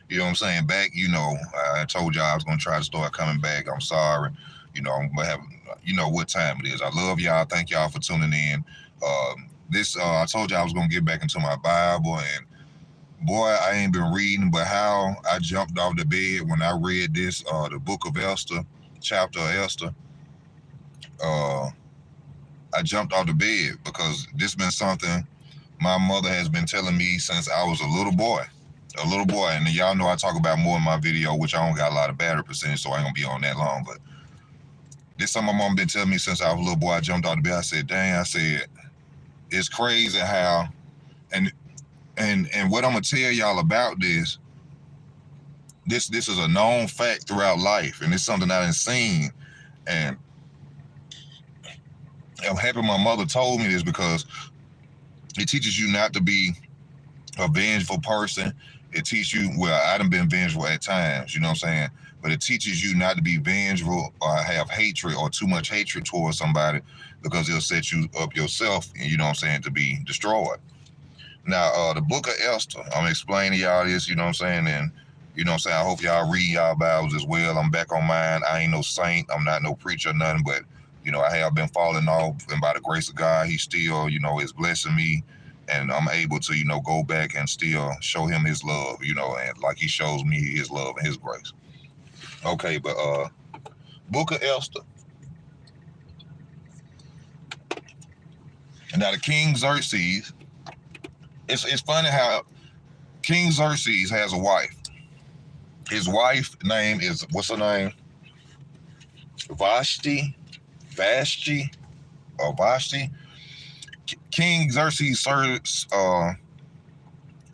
You know what I'm saying? Back, I told y'all I was gonna try to start coming back. I'm sorry. I'm gonna have, what time it is. I love y'all. Thank y'all for tuning in. I told y'all I was gonna get back into my Bible, and boy, I ain't been reading, but how I jumped off the bed when I read this, the book of Esther, chapter of Esther. Uh, I jumped off the bed because this been something my mother has been telling me since I was a little boy. A little boy, and y'all know I talk about more in my video, which I don't got a lot of battery percentage, so I ain't gonna be on that long. But this something my mom been telling me since I was a little boy. I jumped off the bed. I said, "Dang!" I said, "It's crazy how," and and what I'm gonna tell y'all about this. This is a known fact throughout life, and it's something I done seen. And I'm happy my mother told me this because it teaches you not to be a vengeful person. It teaches you, well, I done been vengeful at times, you know what I'm saying? But it teaches you not to be vengeful or have hatred or too much hatred towards somebody because it'll set you up yourself, and you know what I'm saying, to be destroyed. Now, the book of Esther, I'm explaining y'all this, you know what I'm saying? And, you know what I'm saying, I hope y'all read y'all Bibles as well. I'm back on mine. I ain't no saint. I'm not no preacher or nothing, but, I have been falling off, and by the grace of God, he still, is blessing me, and I'm able to, go back and still show him his love, and like he shows me his love and his grace. Okay, but Book of Esther. And now the King Xerxes, it's funny how King Xerxes has a wife. His wife name is, what's her name? Vashti, or Vashti. King Xerxes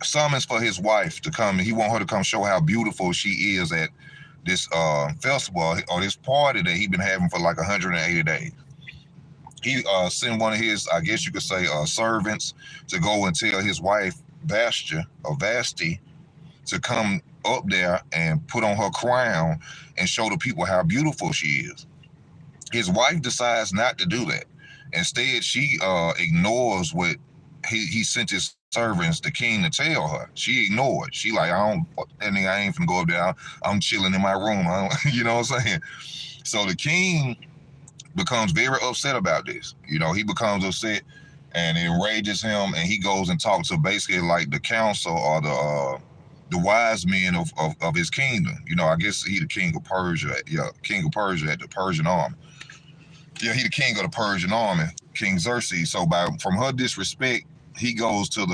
summons for his wife to come. He want her to come show how beautiful she is at this festival or this party that he been having for like 180 days. He sent one of his, I guess you could say, servants to go and tell his wife Vashti to come up there and put on her crown and show the people how beautiful she is. His wife decides not to do that. Instead, she ignores what he sent his servants, the king, to tell her. She ignored. She like, I ain't finna go up there. I'm chilling in my room. You know what I'm saying? So the king becomes very upset about this. He becomes upset, and it enrages him, and he goes and talks to basically like the council or the wise men of his kingdom. I guess he the king of Persia. Yeah, king of Persia at the Persian army. Yeah, he the king of the Persian army, King Xerxes. So from her disrespect, he goes to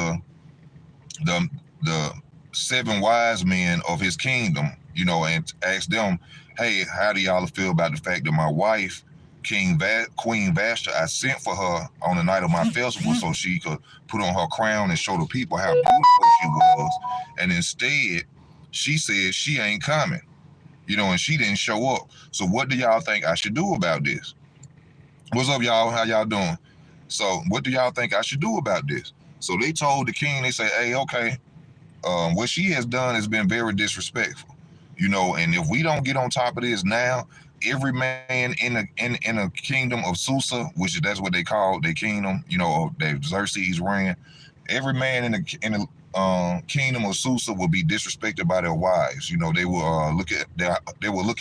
the seven wise men of his kingdom, and asks them, "Hey, how do y'all feel about the fact that my wife, Queen Vashti, I sent for her on the night of my festival so she could put on her crown and show the people how beautiful she was, and instead she said she ain't coming, and she didn't show up. So what do y'all think I should do about this? What's up, y'all? How y'all doing? So what do y'all think I should do about this?" So they told the king, they say, "Hey, okay, what she has done has been very disrespectful, and if we don't get on top of this now, every man in a kingdom of Susa, which that's what they call their kingdom, that Xerxes ran, every man in the kingdom of Susa will be disrespected by their wives. They will look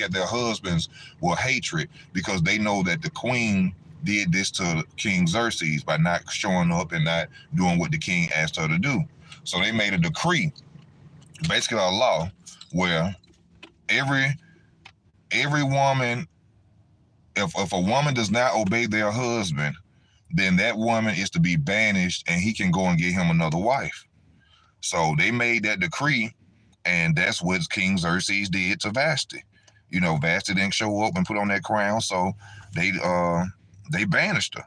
at their husbands with hatred because they know that the queen did this to King Xerxes by not showing up and not doing what the king asked her to do. So they made a decree, basically a law, where every woman, if a woman does not obey their husband, then that woman is to be banished and he can go and get him another wife. So they made that decree, and that's what King Xerxes did to Vashti. Vashti didn't show up and put on that crown, so they banished her.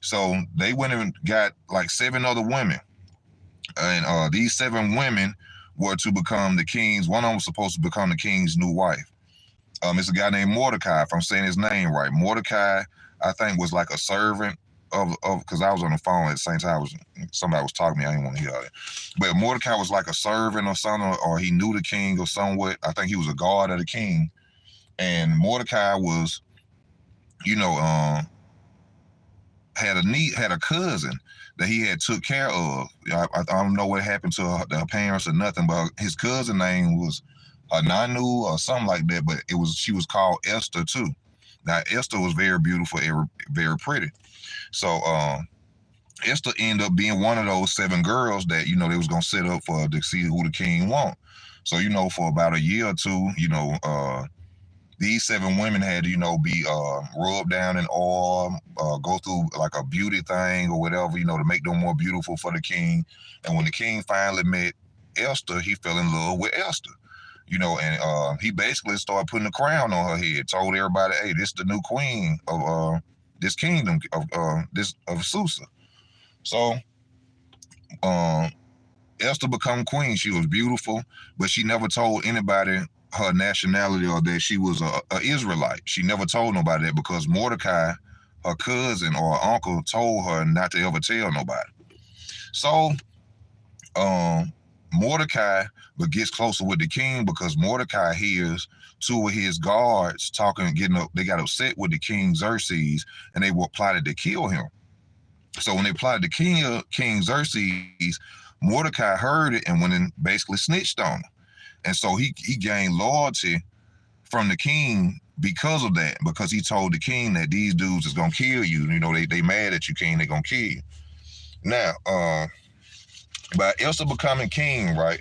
So they went and got like 7 other women, and these 7 women were to become the king's. One of them was supposed to become the king's new wife. It's a guy named Mordecai, if I'm saying his name right. Mordecai, I think, was like a servant of because I was on the phone at the same time. Somebody was talking to me. I didn't want to hear that. But Mordecai was like a servant or something, or he knew the king or somewhat. I think he was a guard of the king. And Mordecai was, had a cousin that he had took care of. I don't know what happened to her parents or nothing, but his cousin name was Hananu or something like that, but she was called Esther too. Now Esther was very beautiful, very pretty. So Esther ended up being one of those 7 girls that they was gonna set up for to see who the king want. So for about a year or two, these 7 women had to be rubbed down in oil, go through like a beauty thing or whatever, to make them more beautiful for the king. And when the king finally met Esther, he fell in love with Esther. And he basically started putting a crown on her head, told everybody, hey, this is the new queen of this kingdom of Susa. So Esther became queen. She was beautiful, but she never told anybody her nationality or that she was a Israelite. She never told nobody that because Mordecai, her cousin or her uncle, told her not to ever tell nobody. So Mordecai gets closer with the king because Mordecai hears 2 of his guards talking, they got upset with the king Xerxes, and they were plotted to kill him. So when they plotted to kill King Xerxes, Mordecai heard it and went and basically snitched on him. And so he gained loyalty from the king because of that, because he told the king that these dudes is gonna kill you. They mad at you, king, they gonna kill you. Now, by Esther becoming king, right?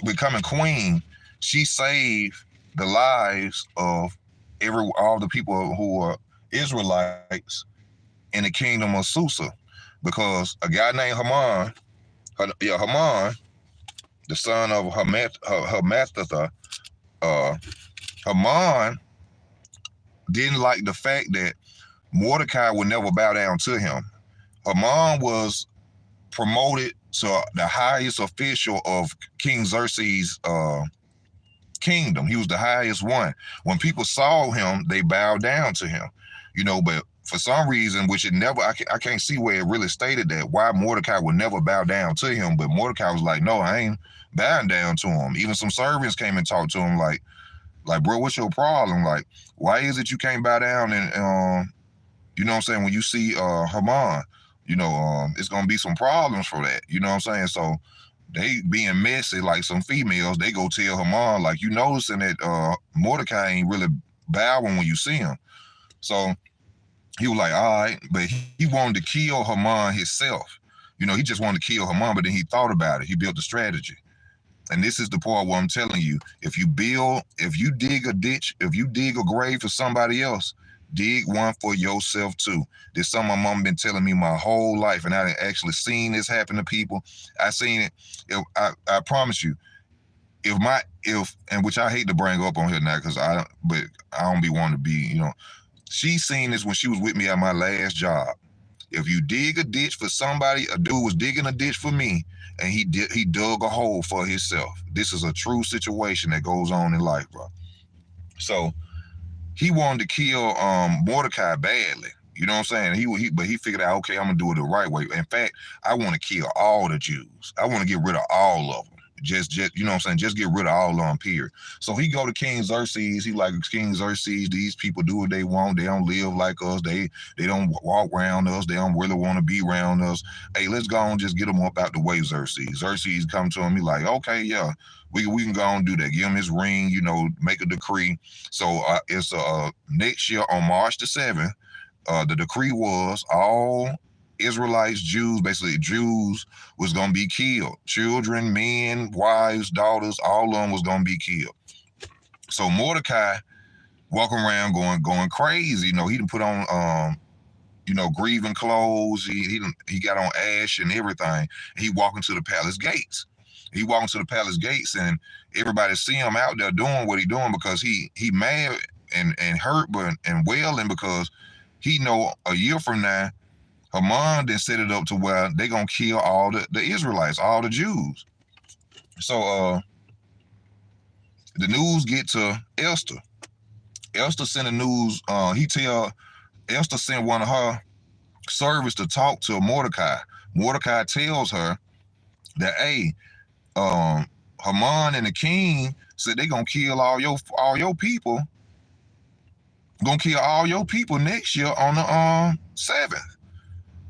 Becoming queen, she saved the lives of all the people who are Israelites in the kingdom of Susa, because a guy named Haman, the son of Hamathatha, Haman didn't like the fact that Mordecai would never bow down to him. Haman was promoted to the highest official of King Xerxes' kingdom. He was the highest one. When people saw him, they bowed down to him. But for some reason, which it never, I can't see where it really stated that, why Mordecai would never bow down to him. But Mordecai was like, no, I ain't bowing down to him. Even some servants came and talked to him like, bro, what's your problem? Like, why is it you can't bow down? And, you know what I'm saying? When you see Haman, it's going to be some problems for that. You know what I'm saying? So they being messy, like some females, they go tell Haman, like, you noticing that Mordecai ain't really bowing when you see him. So he was like, all right, but he wanted to kill Haman himself. He just wanted to kill Haman, but then he thought about it. He built a strategy. And this is the part where I'm telling you, if you dig a ditch, if you dig a grave for somebody else, dig one for yourself too. This is something my mom been telling me my whole life, and I actually seen this happen to people. I seen it. I promise you, and which I hate to bring up on here now because I don't be wanting to be, she seen this when she was with me at my last job. If you dig a ditch for somebody, a dude was digging a ditch for me, and he dug a hole for himself. This is a true situation that goes on in life, bro. So he wanted to kill Mordecai badly. You know what I'm saying? But he figured out, okay, I'm gonna do it the right way. In fact, I want to kill all the Jews. I want to get rid of all of them. Just you know what I'm saying? Just get rid of all of them, period. So he go to King Xerxes. He like, King Xerxes, these people do what they want. They don't live like us. They don't walk around us. They don't really want to be around us. Hey, let's go and just get them up out the way, Xerxes. Xerxes come to him. He like, okay, yeah, we can go and do that. Give him his ring, make a decree. So it's next year on March the 7th, the decree was all Israelites, Jews, basically Jews, was going to be killed. Children, men, wives, daughters, all of them was going to be killed. So Mordecai walking around going crazy. He didn't put on, grieving clothes. He got on ash and everything. He walking to the palace gates. And everybody see him out there doing what he doing because he mad and hurt, and wailing because he know a year from now, Haman then set it up to where they gonna kill all the Israelites, all the Jews. So the news get to Esther. Esther sent the news. Esther sent one of her servants to talk to Mordecai. Mordecai tells her that, hey, Haman and the king said they gonna kill all your people. Gonna kill all your people next year on the 7th.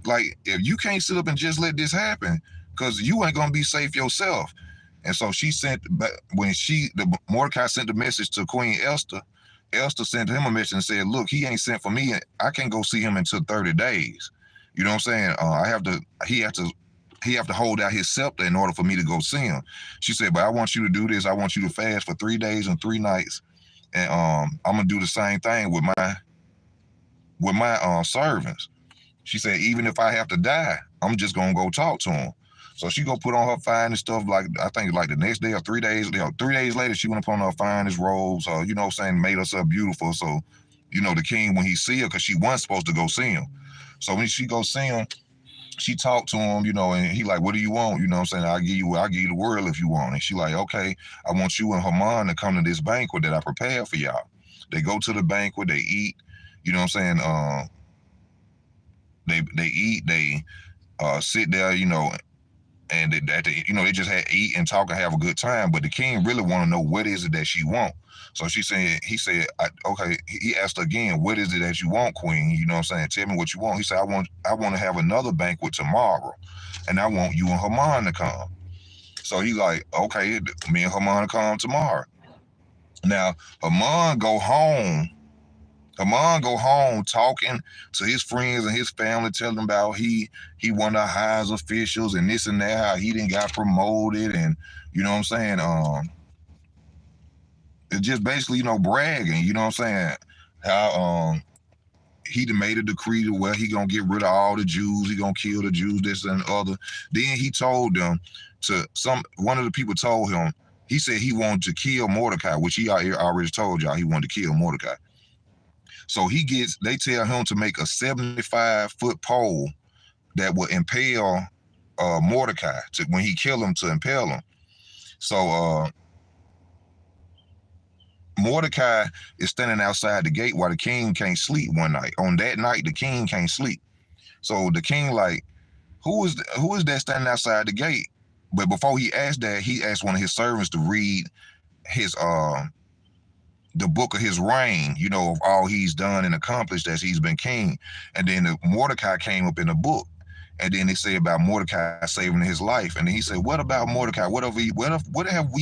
Like, if you can't sit up and just let this happen, because you ain't gonna be safe yourself. And so she sent back when Mordecai sent the message to Queen Esther. Esther sent him a message and said, "Look, he ain't sent for me. I can't go see him until 30 days. You know what I'm saying? I have to. He have to hold out his scepter in order for me to go see him." She said, "But I want you to do this. I want you to fast for 3 days and 3 nights, and I'm gonna do the same thing with my servants." She said, "Even if I have to die, I'm just gonna go talk to him." So she go put on her finest stuff. Like I think like the next day or 3 days, 3 days later, she went up on her finest robes. You know what I'm saying, made herself beautiful. So, you know, the king when he see her, because she wasn't supposed to go see him. So when she go see him, she talked to him, you know, and he like, "What do you want?" You know what I'm saying? I'll give you the world if you want. And she like, "Okay, I want you and Haman to come to this banquet that I prepared for y'all." They go to the banquet, they eat, you know what I'm saying? They eat, they sit there, you know, and they just had eat and talk and have a good time. But the king really want to know what is it that she want. So he said, okay. He asked again, "What is it that you want, queen? You know what I'm saying? Tell me what you want." He said, I want to have another banquet tomorrow, and I want you and Haman to come." So he like, "Okay, me and Haman come tomorrow." Now Haman go home. Talking to his friends and his family, telling them about he one of the highest officials and this and that, how he didn't got promoted, and you know what I'm saying. It's just basically, you know, bragging. You know what I'm saying? How he made a decree to where he gonna get rid of all the Jews. He gonna kill the Jews, this and the other. Then he told them one of the people told him. He said he wanted to kill Mordecai, which he already told y'all he wanted to kill Mordecai. So they tell him to make a 75-foot pole that will impale Mordecai when he kill him, to impale him. So Mordecai is standing outside the gate while the king can't sleep one night. On that night, the king can't sleep. So the king like, who is that standing outside the gate? But before he asked that, he asked one of his servants to read his the book of his reign, you know, of all he's done and accomplished as he's been king. And then Mordecai came up in the book. And then they say about Mordecai saving his life. And then he said, "What about Mordecai? What have we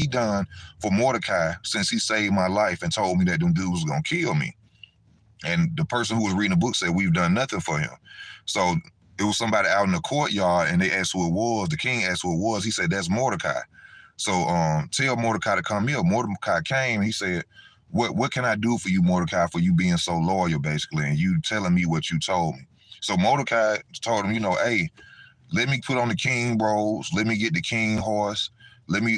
done for Mordecai since he saved my life and told me that them dudes was going to kill me?" And the person who was reading the book said, "We've done nothing for him." So it was somebody out in the courtyard, and they asked who it was. The king asked who it was. He said, "That's Mordecai." So tell Mordecai to come here. Mordecai came. He said, what can I do for you, Mordecai, for you being so loyal, basically, and you telling me what you told me?" So Mordecai told him, you know, "Hey, let me put on the king robes. Let me get the king horse. Let me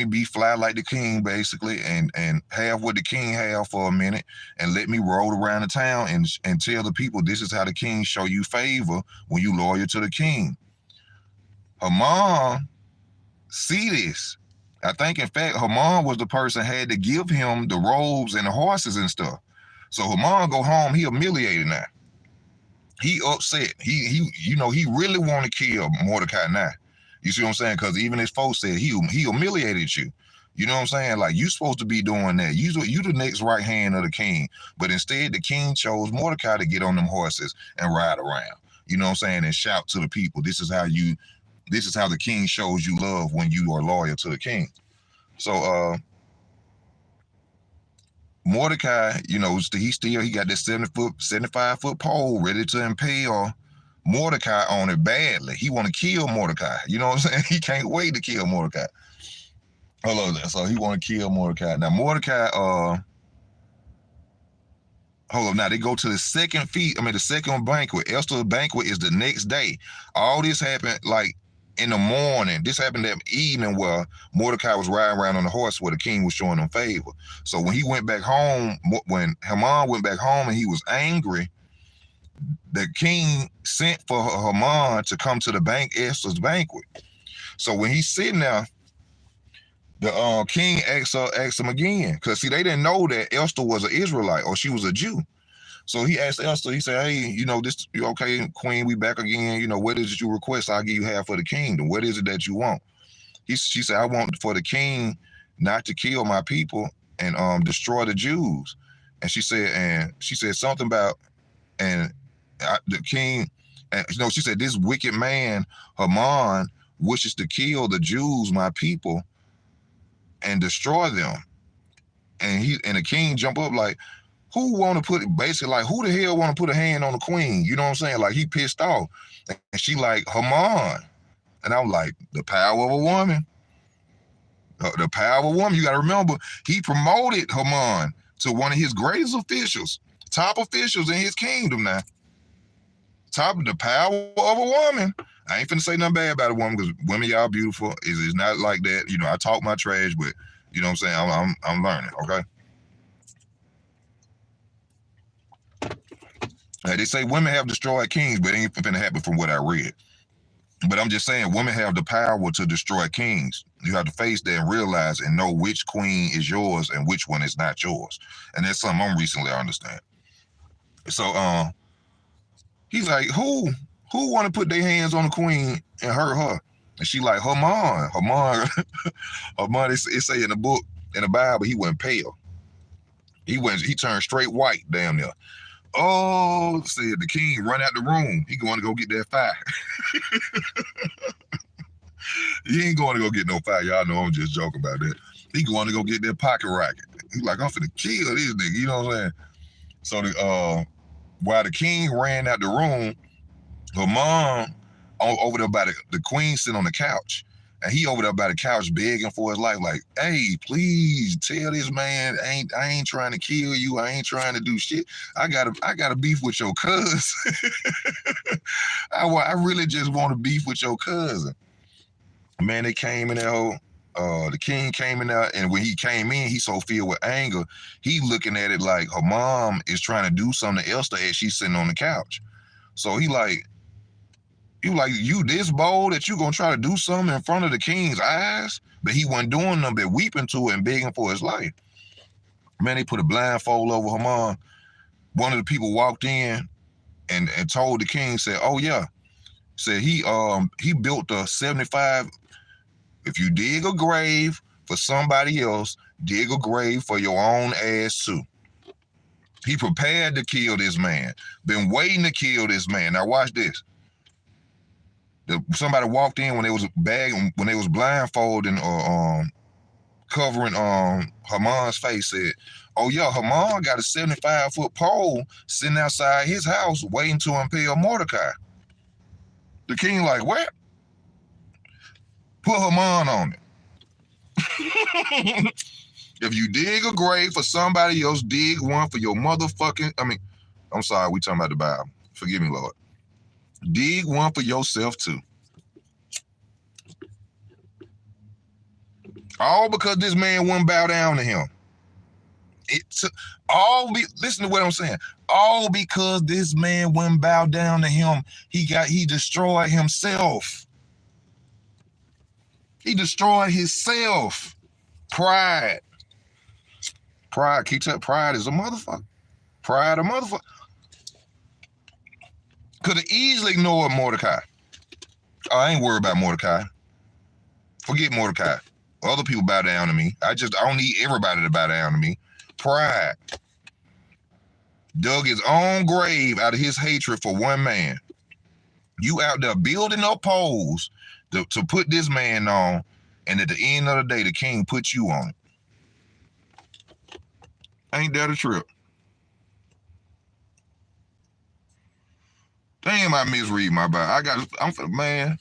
be fly like the king, basically, and have what the king have for a minute, and let me roll around the town and tell the people this is how the king show you favor when you loyal to the king." Haman see this. I think, in fact, Haman was the person had to give him the robes and the horses and stuff. So Haman go home, he humiliated now. He upset. He really want to kill Mordecai now. You see what I'm saying? Because even his folks said he humiliated you. You know what I'm saying? Like, you supposed to be doing that. You the next right hand of the king. But instead, the king chose Mordecai to get on them horses and ride around. You know what I'm saying? And shout to the people. This is how the king shows you love, when you are loyal to the king. So Mordecai, you know, he got this 75-foot pole ready to impale Mordecai on it badly. He want to kill Mordecai. You know what I'm saying? He can't wait to kill Mordecai. Hold on. So he want to kill Mordecai. Now Mordecai, hold on. Now they go to the second banquet. Esther's banquet is the next day. All this happened like in the morning. This happened that evening where Mordecai was riding around on the horse where the king was showing him favor. So when he went back home, when Haman went back home and he was angry, the king sent for Haman to come to Esther's banquet. So when he's sitting there, the king asked him again, because see, they didn't know that Esther was an Israelite or she was a Jew. So he asked Esther, he said, "Hey, you know, this, you okay, queen, we back again. You know, what is it you request? I'll give you half of the kingdom. What is it that you want?" She said, "I want for the king not to kill my people and destroy the Jews." And she said something about, the king, and you know, she said, "This wicked man, Haman, wishes to kill the Jews, my people, and destroy them. And the king jump up like, who want to put it, basically like, who the hell want to put a hand on the queen? You know what I'm saying? Like, he pissed off. And she like, Haman. And I'm like, the power of a woman. The power of a woman. You got to remember, he promoted Haman to one of his greatest officials, top officials in his kingdom now. Top of the power of a woman. I ain't finna say nothing bad about a woman, because women, y'all beautiful. It's not like that. You know, I talk my trash, but you know what I'm saying? I'm learning, okay? They say women have destroyed kings, but it ain't finna happen from what I read. But I'm just saying, women have the power to destroy kings. You have to face that and realize and know which queen is yours and which one is not yours. And that's something I'm recently understanding. So he's like, who want to put their hands on the queen and hurt her? And she like, Haman. Haman, it say in the book, in the Bible, he went pale. He turned straight white damn near. Oh, said the king run out the room. He going to go get that fire. He ain't going to go get no fire. Y'all know I'm just joking about that. He going to go get that pocket rocket. He's like, I'm finna kill this nigga. You know what I'm saying? So while the king ran out the room, her mom over there by the queen sitting on the couch. And he over there by the couch begging for his life, like, hey, please tell this man I ain't trying to kill you. I ain't trying to do shit. I got a beef with your cousin. I really just want to beef with your cousin. Man, they came in there. The king came in there, and when he came in, he so filled with anger. He looking at it like her mom is trying to do something to Esther as she's sitting on the couch. So he like, you this bold that you gonna try to do something in front of the king's eyes? But he wasn't doing nothing but weeping to her and begging for his life. Man, they put a blindfold over her mom. One of the people walked in and told the king, said, oh yeah, said he built a 75. If you dig a grave for somebody else, dig a grave for your own ass too. He prepared to kill this man. Been waiting to kill this man. Now watch this. Somebody walked in when they was blindfolding or covering Haman's face, said, oh yeah, Haman got a 75-foot pole sitting outside his house waiting to impale Mordecai. The king like, what? Put Haman on it. If you dig a grave for somebody else, dig one for your motherfucking, I'm sorry, we talking about the Bible. Forgive me, Lord. Dig one for yourself too. All because this man wouldn't bow down to him. Listen to what I'm saying. All because this man wouldn't bow down to him. He destroyed himself. He destroyed himself. Pride. Keep that pride is a motherfucker. Pride a motherfucker. Could have easily ignored Mordecai. Oh, I ain't worried about Mordecai. Forget Mordecai. Other people bow down to me. I don't need everybody to bow down to me. Pride. Dug his own grave out of his hatred for one man. You out there building up poles to put this man on, and at the end of the day, the king put you on it. Ain't that a trip? Damn, I misread my Bible. Man,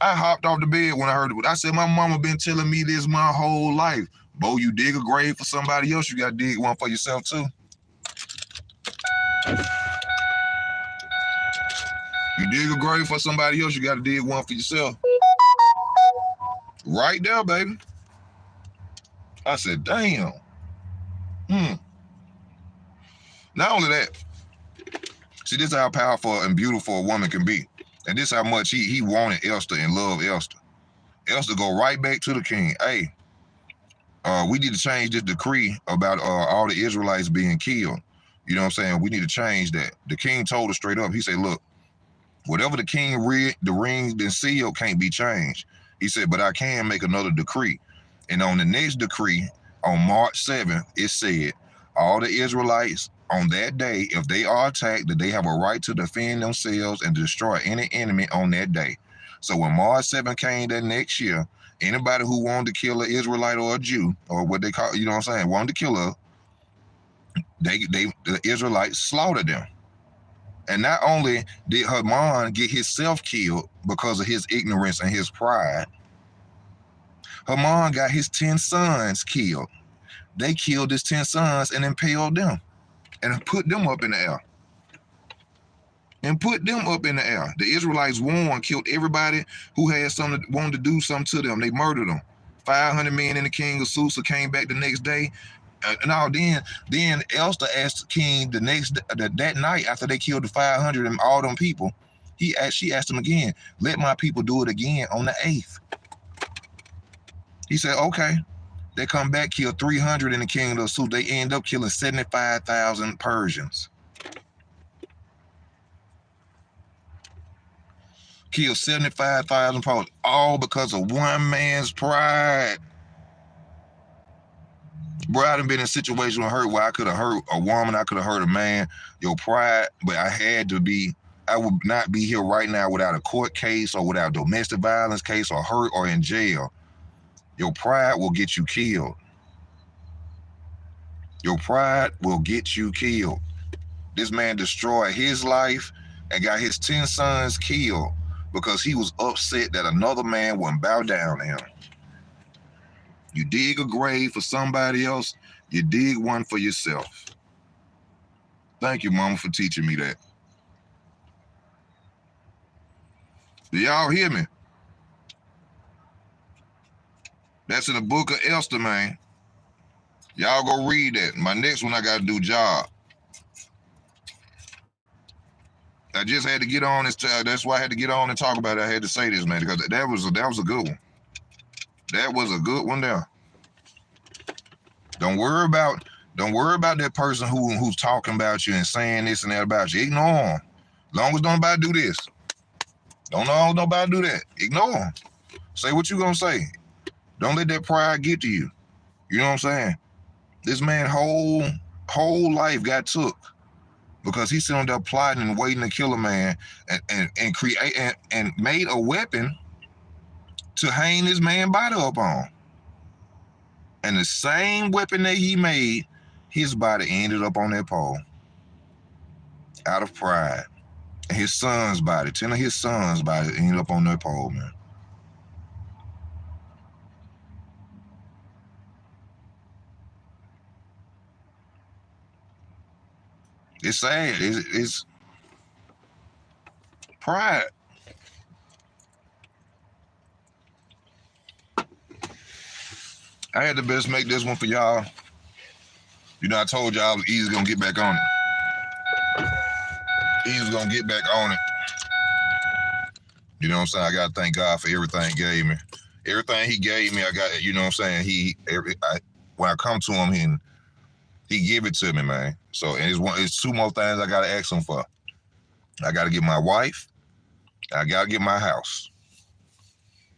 I hopped off the bed when I heard it. I said, my mama been telling me this my whole life. Bo, you dig a grave for somebody else, you got to dig one for yourself too. You dig a grave for somebody else, you got to dig one for yourself. Right there, baby. I said, damn. Not only that, see, this is how powerful and beautiful a woman can be. And this is how much he wanted Esther and loved Esther. Esther go right back to the king. Hey, we need to change this decree about all the Israelites being killed. You know what I'm saying? We need to change that. The king told her straight up. He said, look, whatever the king read, the ring been sealed can't be changed. He said, but I can make another decree. And on the next decree, on March 7th, it said, all the Israelites on that day, if they are attacked, that they have a right to defend themselves and destroy any enemy on that day. So when March 7 came that next year, anybody who wanted to kill an Israelite or a Jew, or what they call, you know what I'm saying, wanted to kill her, the Israelites slaughtered them. And not only did Haman get himself killed because of his ignorance and his pride, Haman got his 10 sons killed. They killed his 10 sons and impaled them and put them up in the air. The Israelites won, killed everybody who had something, wanted to do something to them. They murdered them. 500 men in the king of Susa came back the next day. Then Esther asked the king that night after they killed the 500 and all them people. She asked him again, let my people do it again on the 8th. He said, okay. They come back, kill 300 in the kingdom of Susa. They end up killing 75,000 Persians. Killed 75,000 Persians, all because of one man's pride. Bro, I done been in a situation where I could have hurt a woman, I could have hurt a man. Your pride, but I would not be here right now without a court case or without a domestic violence case or hurt or in jail. Your pride will get you killed. Your pride will get you killed. This man destroyed his life and got his 10 sons killed because he was upset that another man wouldn't bow down to him. You dig a grave for somebody else, you dig one for yourself. Thank you, Mama, for teaching me that. Do y'all hear me? That's in the book of Esther, man. Y'all go read that. My next one, I got to do job. I just had to get on this. That's why I had to get on and talk about it. I had to say this, man, because that was a good one. That was a good one there. Don't worry about that person who's talking about you and saying this and that about you. Ignore them. Long as nobody do this. Don't know nobody do that. Ignore them. Say what you gonna say. Don't let that pride get to you. You know what I'm saying? This man whole life got took because he sitting there plotting and waiting to kill a man and create and made a weapon to hang this man body up on. And the same weapon that he made, his body ended up on that pole out of pride. And his son's body, 10 of his sons' body ended up on that pole, man. It's sad. It's pride. I had to best make this one for y'all. You know, I told y'all I was easy gonna get back on it. Easy gonna get back on it. You know what I'm saying? I gotta thank God for everything he gave me. Everything he gave me, I got, you know what I'm saying? When I come to him, he give it to me, man. So, and it's two more things I gotta ask him for. I gotta get my wife. I gotta get my house.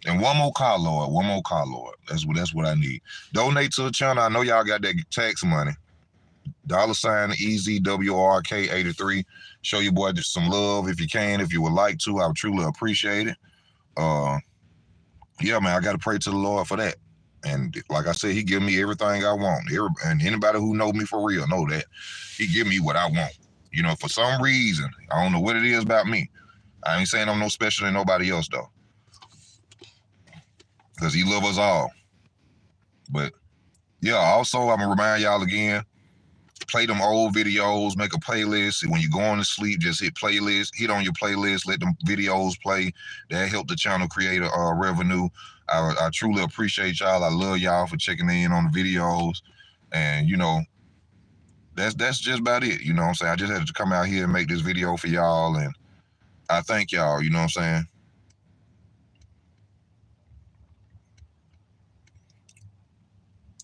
And one more car, Lord. One more car, Lord. That's what I need. Donate to the channel. I know y'all got that tax money. $EasyWRK83. Show your boy just some love if you can, if you would like to. I would truly appreciate it. Yeah, man, I got to pray to the Lord for that. And like I said, he give me everything I want. And anybody who know me for real know that. He give me what I want. You know, for some reason, I don't know what it is about me. I ain't saying I'm no special than nobody else, though. Because he love us all. But, yeah, also, I'm going to remind y'all again, play them old videos, make a playlist. When you're going to sleep, just hit playlist. Hit on your playlist, let them videos play. That help the channel create a revenue. I truly appreciate y'all. I love y'all for checking in on the videos. And, you know, that's just about it. You know what I'm saying? I just had to come out here and make this video for y'all. And I thank y'all, you know what I'm saying?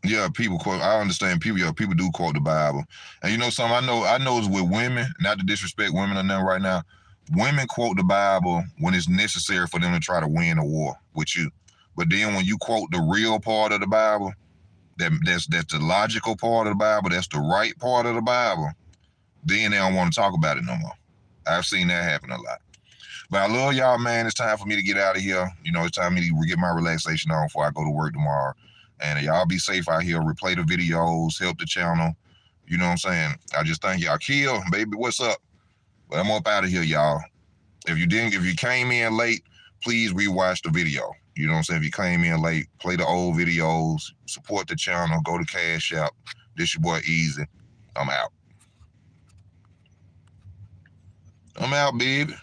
Yeah, people quote. I understand people. Yeah, people do quote the Bible, and you know something. I know it's with women. Not to disrespect women or nothing right now. Women quote the Bible when it's necessary for them to try to win a war with you. But then when you quote the real part of the Bible, that's the logical part of the Bible. That's the right part of the Bible. Then they don't want to talk about it no more. I've seen that happen a lot. But I love y'all, man. It's time for me to get out of here. You know, it's time for me to get my relaxation on before I go to work tomorrow. And y'all be safe out here. Replay the videos, help the channel. You know what I'm saying? I just thank y'all. Kill, baby, what's up? But I'm up out of here, y'all. If you came in late, please rewatch the video. You know what I'm saying? If you came in late, play the old videos, support the channel, go to Cash App. This your boy Easy. I'm out. I'm out, baby.